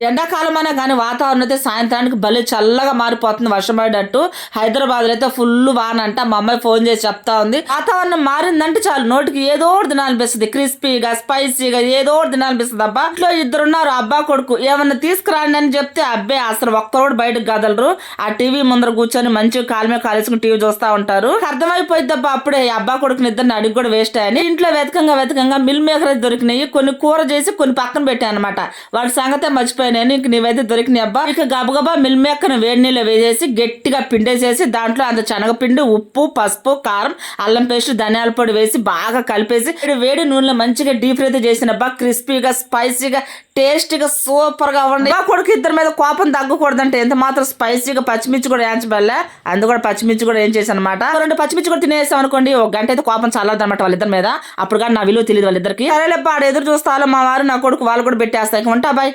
ఎండాకాలం అనే కానీ వాతావరణం అయితే సాయంత్రానికి భలే చల్లగా మారిపోతుంది, వర్షం పడేటట్టు. హైదరాబాద్ లో అయితే ఫుల్ వాన అంట. మా అమ్మాయి ఫోన్ చేసి చెప్తా ఉంది, వాతావరణం మారిందంటే చాలు నోటికి ఏదో ఒకటి తినాలనిపిస్తుంది, క్రిస్పీగా స్పైసీగా ఏదో ఒకటి తినాలనిపిస్తుంది. అబ్బా ఇంట్లో ఇద్దరున్నారు, అబ్బా కొడుకు, ఏమన్నా తీసుకురాండి అని చెప్తే అబ్బే అసలు ఒక్కరోడు బయటకు కదలరు. ఆ టీవీ ముందర కూర్చొని మంచిగా కాలమే కాలేసుకుని టీవీ చూస్తా ఉంటారు. అర్థమైపోయింది అబ్బా అప్పుడే అబ్బా కొడుకుని ఇద్దరిని అడిగి కూడా వేస్ట్ అని. ఇంట్లో వెతకంగా మిల్ మేకర్ దొరికినాయి, కొన్ని కూర చేసి కొన్ని పక్కన పెట్టాయి అనమాట. వాడి సంగతే మర్చిపోయాను నేను. ఇంక నీవైతే దొరికినాయి అబ్బా. ఇక గబగబా మిల్ మేకర్ వేడి నీళ్ళు వేసేసి గట్టిగా పిండేసేసి దాంట్లో అంత శనగపిండి, ఉప్పు, పసుపు, కారం, అల్లం పేస్ట్, ధనియాల పొడి వేసి బాగా కలిపేసి వేడి నూనెలో మంచిగా డీప్ ఫ్రై చేసిన అబ్బా. క్రిస్పీగా స్పైసీగా టేస్టీగా సూపర్ గా ఉండి. మా కొడుకు ఇద్దరి మీద కోపం తగ్గకూడదంటే ఎంత మాత్రం స్పైసీగా పచ్చిమిర్చి కూడా వేయించబల్లే, అందు కూడా పచ్చిమిర్చి కూడా ఏం చేశాను అనమాట. 2 పచ్చిమిర్చి కూడా తినేసాం అనుకోండి, ఒక గంట అయితే కోపం చల్లదు అనమాట వాళ్ళిద్దరి మీద. అప్పుడు కానీ నా విలువ తెలియదు వాళ్ళిద్దరికి. సరేలేబ్బా ఆడ ఎదురు చూస్తాలో మా వారు నా కొడుకు, వాళ్ళు కూడా పెట్టేస్తా. ఇక ఉంటా బాయ్.